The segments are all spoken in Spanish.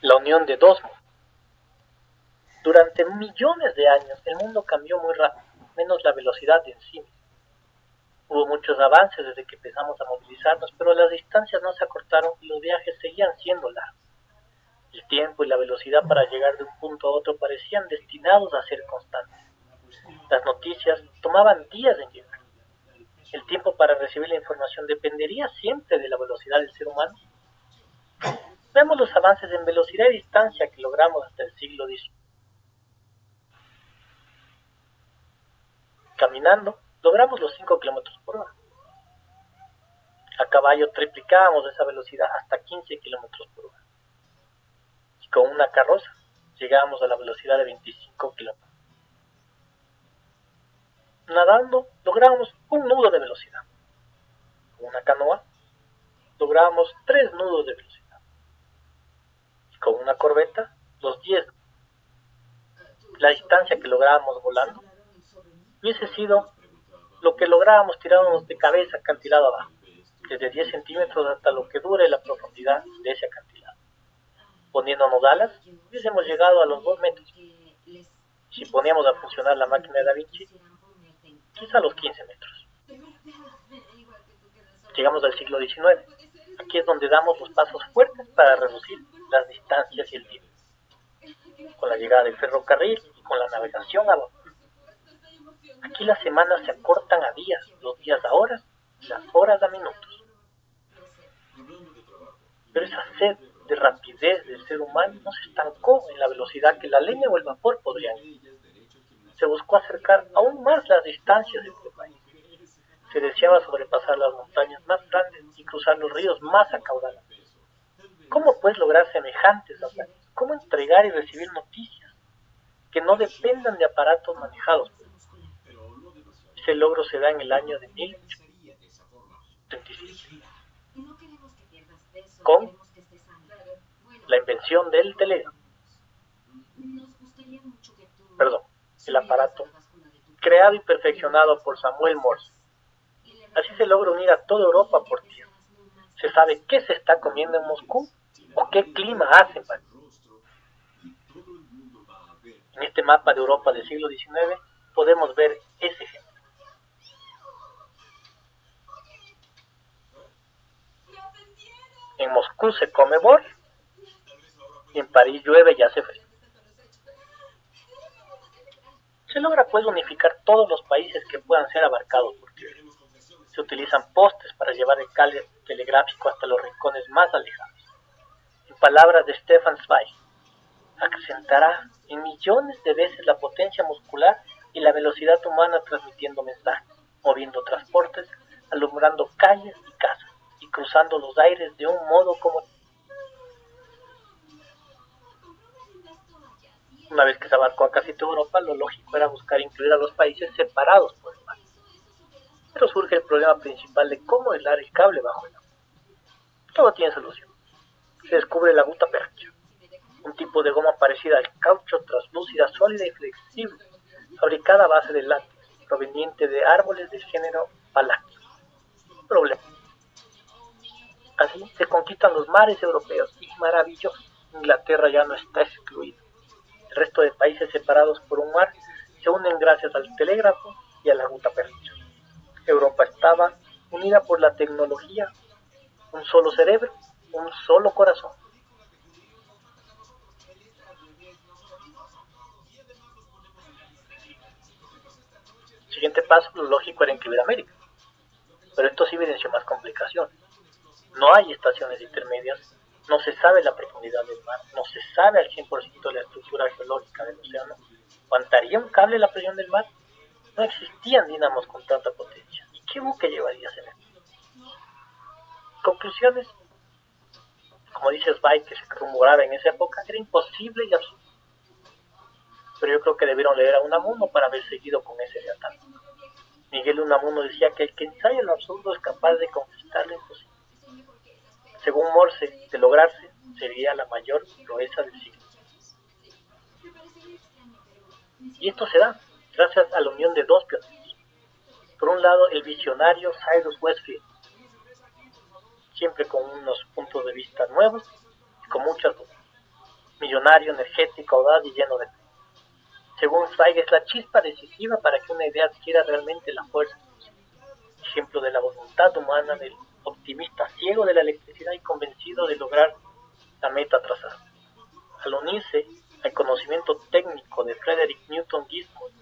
La unión de dos mundos. Durante millones de años el mundo cambió muy rápido, menos la velocidad en sí misma. Hubo muchos avances desde que empezamos a movilizarnos, pero las distancias no se acortaron y los viajes seguían siendo largos. El tiempo y la velocidad para llegar de un punto a otro parecían destinados a ser constantes. Las noticias tomaban días en llegar. El tiempo para recibir la información dependería siempre de la velocidad del ser humano. Vemos los avances en velocidad y distancia que logramos hasta el siglo XIX. Caminando, logramos los 5 kilómetros por hora. A caballo triplicábamos esa velocidad hasta 15 kilómetros por hora. Y con una carroza llegábamos a la velocidad de 25 kilómetros. Nadando lográbamos un nudo de velocidad. Con una canoa lográbamos 3 nudos de velocidad. Y con una corbeta, los 10 nudos. La distancia que lográbamos volando hubiese sido lo que lográbamos tirándonos de cabeza acantilado abajo, desde 10 centímetros hasta lo que dure la profundidad de ese acantilado. Poniéndonos alas, hubiésemos llegado a los 2 metros. Si poníamos a funcionar la máquina de Da Vinci, quizá a los 15 metros. Llegamos al siglo XIX. Aquí es donde damos los pasos fuertes para reducir las distancias y el tiempo. Con la llegada del ferrocarril y con la navegación a vapor. Aquí las semanas se acortan a días, los días a horas, las horas a minutos. Pero esa sed de rapidez del ser humano no se estancó en la velocidad que la leña o el vapor podrían ir. Se buscó acercar aún más las distancias entre países. Se deseaba sobrepasar las montañas más grandes y cruzar los ríos más acaudalados. ¿Cómo pues lograr semejantes hazañas? ¿Cómo entregar y recibir noticias que no dependan de aparatos manejados por el hombre? Ese logro se da en el año de 1837, con la invención del telégrafo. El aparato creado y perfeccionado por Samuel Morse. Así se logra unir a toda Europa por tierra. Se sabe qué se está comiendo en Moscú o qué clima hace en París. En este mapa de Europa del siglo XIX podemos ver ese ejemplo. En Moscú se come bor y en París llueve y hace frío. Se logra pues unificar todos los países que puedan ser abarcados por tierra. Se utilizan postes para llevar el cable telegráfico hasta los rincones más alejados. En palabras de Stefan Zweig, acrecentará en millones de veces la potencia muscular y la velocidad humana transmitiendo mensajes, moviendo transportes, alumbrando calles y casas y cruzando los aires de un modo como... Una vez que se abarcó a casi toda Europa, lo lógico era buscar incluir a los países separados por el mar. Pero surge el problema principal de cómo aislar el cable bajo el agua. Todo tiene solución. Se descubre la gutta percha, un tipo de goma parecida al caucho, translúcida, sólida y flexible, fabricada a base de látex, proveniente de árboles del género Paláqueo. Problema. Así se conquistan los mares europeos y maravilloso, Inglaterra ya no está excluida. El resto de países separados por un mar se unen gracias al telégrafo y a la gutta percha. Europa estaba unida por la tecnología, un solo cerebro, un solo corazón. El siguiente paso, lo lógico era incluir América, pero esto sí evidenció más complicaciones. No hay estaciones intermedias, no se sabe la profundidad del mar, no se sabe al 100% la estructura geológica del océano. ¿Aguantaría un cable la presión del mar? No existían dínamos con tanta potencia. ¿Y qué buque llevarías en él? Conclusiones. Como dice Zweig, que se rumoraba en esa época, era imposible y absurdo. Pero yo creo que debieron leer a Unamuno para haber seguido con ese lealtad. Miguel Unamuno decía que el que ensaya lo absurdo es capaz de conquistar lo imposible. Según Morse, de lograrse, sería la mayor proeza del siglo. Y esto se da gracias a la unión de dos pioneros. Por un lado, el visionario Cyrus Westfield, siempre con unos puntos de vista nuevos y con muchas dudas. millonario, energético, audaz y lleno de fe. Según Zweig, es la chispa decisiva para que una idea adquiera realmente la fuerza. Ejemplo de la voluntad humana del optimista ciego de la electricidad y convencido de lograr la meta trazada. Al unirse al conocimiento técnico de Frederick Newton Gisborne,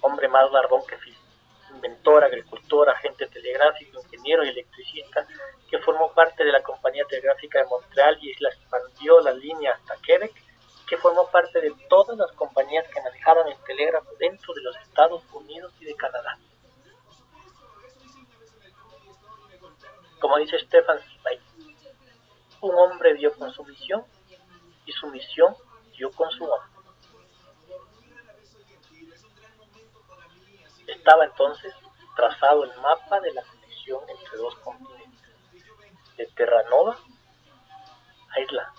hombre más barbón que físico, inventor, agricultor, agente telegráfico, ingeniero y electricista, que formó parte de la Compañía Telegráfica de Montreal y la expandió la línea hasta Quebec, que formó parte de todas las compañías que manejaban el telégrafo dentro de los Estados Unidos y de Canadá. Como dice Stefan Zweig, un hombre dio con su misión y su misión dio con su hombre. Estaba entonces trazado el mapa de la conexión entre dos continentes, de Terranova a Irlanda.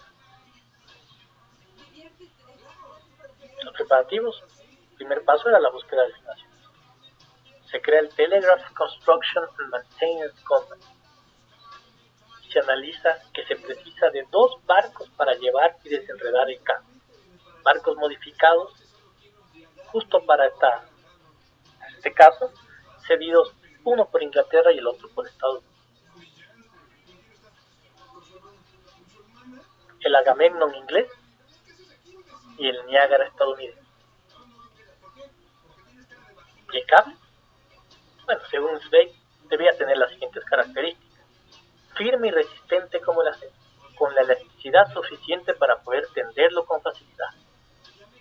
Los preparativos, el primer paso era la búsqueda de espacio. Se crea el Telegraph Construction and Maintenance Company. Se analiza que se precisa de 2 barcos para llevar y desenredar el cable. Barcos modificados justo para este caso, cedidos uno por Inglaterra y el otro por Estados Unidos. El Agamemnon inglés y el Niágara estadounidense. ¿Y el cable? Bueno, según Zweig, debía tener las siguientes características. Firme y resistente como el acero, con la elasticidad suficiente para poder tenderlo con facilidad.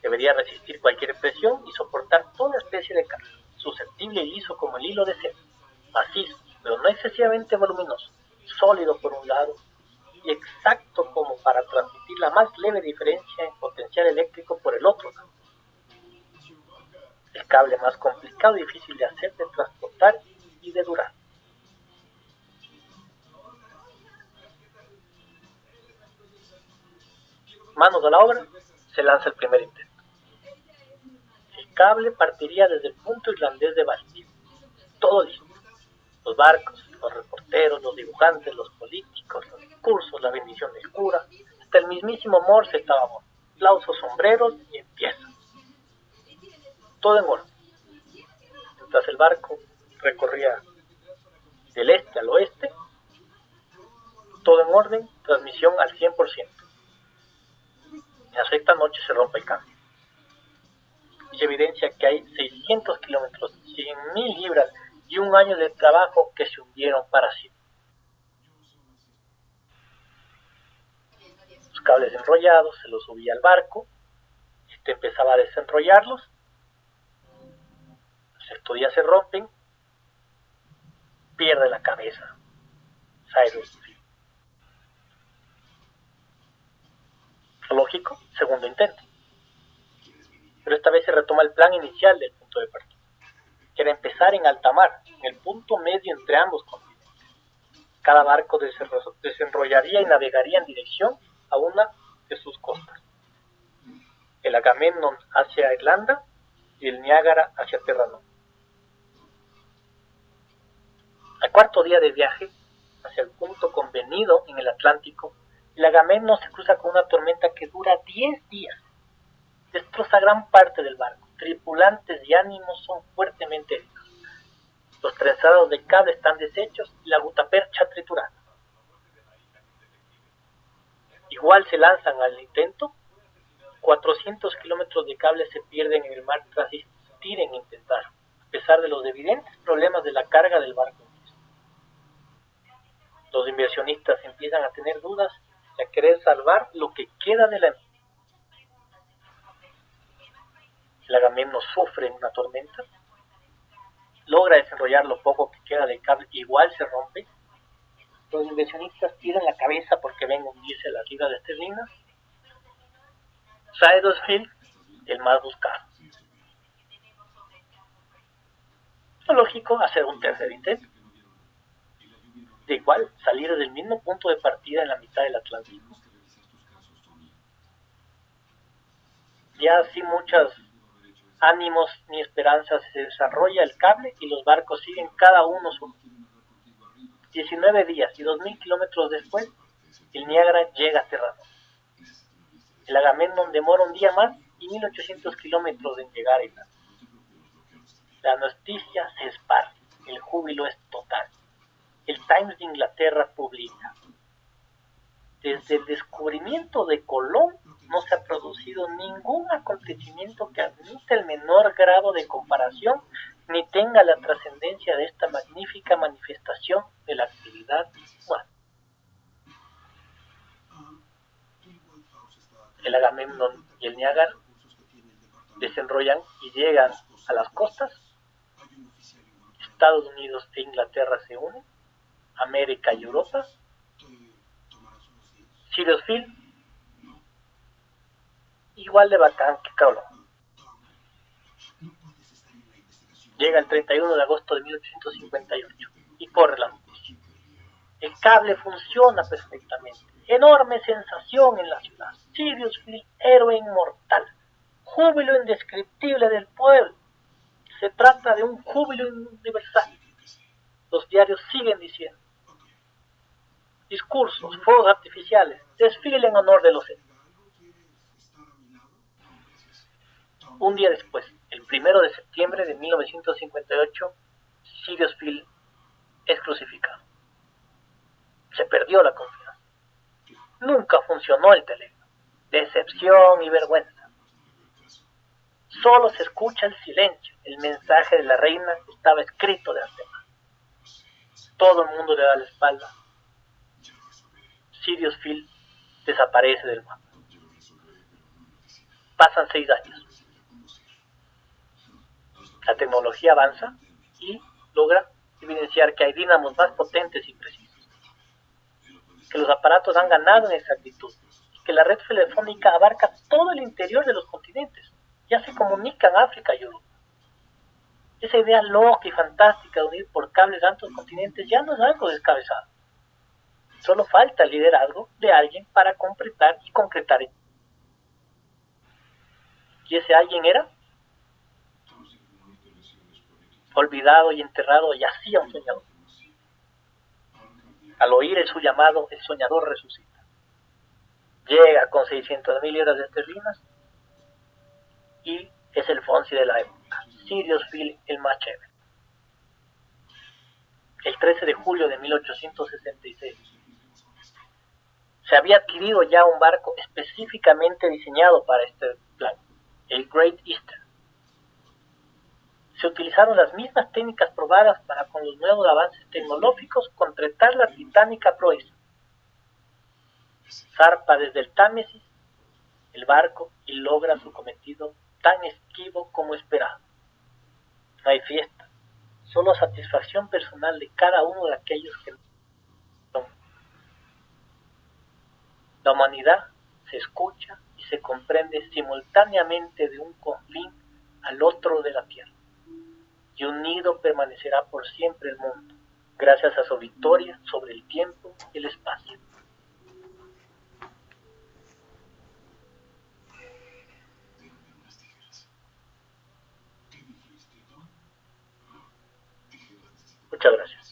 Debería resistir cualquier presión y soportar toda especie de carga, susceptible y liso como el hilo de seda, macizo, pero no excesivamente voluminoso, sólido por un lado, y exacto como para transmitir la más leve diferencia en potencial eléctrico por el otro lado. El cable más complicado y difícil de hacer, de transportar y de durar. Manos a la obra, se lanza el primer intento. El cable partiría desde el punto irlandés de Baltimore. Todo listo. Los barcos, los reporteros, los dibujantes, los políticos, los discursos, la bendición del cura, hasta el mismísimo Morse estaba a bordo. Aplausos, sombreros y empieza. Todo en orden. Mientras el barco recorría del este al oeste, todo en orden, transmisión al 100%. En la sexta noche se rompe el cable. Y se evidencia que hay 600 kilómetros, 100.000 libras y un año de trabajo que se hundieron para siempre. Los cables enrollados se los subía al barco, este empezaba a desenrollarlos, al sexto día se rompen, pierde la cabeza Cyrus Field. Lógico, segundo intento. Pero esta vez se retoma el plan inicial del punto de partida, que era empezar en alta mar, en el punto medio entre ambos continentes. Cada barco desenrollaría y navegaría en dirección a una de sus costas. El Agamemnon hacia Irlanda y el Niágara hacia Terranova. Al cuarto día de viaje, hacia el punto convenido en el Atlántico, el Agamemnon se cruza con una tormenta que dura 10 días. Destroza gran parte del barco. Tripulantes y ánimos son fuertemente heridos. Los trenzados del cable están deshechos y la gutapercha triturada. Igual se lanzan al intento. 400 kilómetros de cable se pierden en el mar tras insistir en intentar, a pesar de los evidentes problemas de la carga del barco. Los inversionistas empiezan a tener dudas y a querer salvar lo que queda de la empresa. El Agamemnon sufre en una tormenta, logra desenrollar lo poco que queda del cable, igual se rompe. Los inversionistas tiran la cabeza porque ven hundirse las libras esterlinas. Cyrus Field, el más buscado. Lo lógico, hacer un tercer intento. De igual, salir del mismo punto de partida en la mitad del Atlántico. Ya sin muchos ánimos ni esperanzas se desarrolla el cable y los barcos siguen cada uno su 19 días y 2.000 kilómetros después, el Niágara llega a Terranova. El Agamemnon demora un día más y 1800 kilómetros en llegar a Irlanda. La noticia se esparce, el júbilo es total. El Times de Inglaterra publica: desde el descubrimiento de Colón no se ha producido ningún acontecimiento que admita el menor grado de comparación ni tenga la trascendencia de esta magnífica manifestación de la actividad humana. El Agamemnon y el Niágara desenrollan y llegan a las costas. Estados Unidos e Inglaterra se unen, América y Europa. Sirius Field, igual de bacán que Colón. Llega el 31 de agosto de 1858 y corre la noticia. El cable funciona perfectamente. Enorme sensación en la ciudad. Sirius Field, héroe inmortal. Júbilo indescriptible del pueblo. Se trata de un júbilo universal. Los diarios siguen diciendo: discursos, fuegos artificiales, desfile en honor de los héroes. Un día después, el 1 de septiembre de 1958, Sirius Field es crucificado. Se perdió la confianza. Nunca funcionó el teléfono. Decepción y vergüenza. Solo se escucha el silencio. El mensaje de la reina estaba escrito de antemano. Todo el mundo le da la espalda. Sirius Field desaparece del mapa. Pasan 6 años. La tecnología avanza y logra evidenciar que hay dínamos más potentes y precisos, que los aparatos han ganado en exactitud, que la red telefónica abarca todo el interior de los continentes, ya se comunican África y Europa. Esa idea loca y fantástica de unir por cables tantos continentes ya no es algo descabezado. Solo falta el liderazgo de alguien para completar y concretar. ¿Y ese alguien era? Olvidado y enterrado, yacía un soñador. Al oír su llamado, el soñador resucita. Llega con 600.000 libras de esterlinas y es el Fonsi de la época. Sirius Field, el más chévere. El 13 de julio de 1866 se había adquirido ya un barco específicamente diseñado para este plan, el Great Eastern. Se utilizaron las mismas técnicas probadas para, con los nuevos avances tecnológicos, concretar la titánica proeza. Zarpa desde el Támesis el barco y logra su cometido tan esquivo como esperado. No hay fiesta, solo satisfacción personal de cada uno de aquellos que son. La humanidad se escucha y se comprende simultáneamente de un confín al otro de la tierra, y unido permanecerá por siempre el mundo, gracias a su victoria sobre el tiempo y el espacio. Muchas gracias.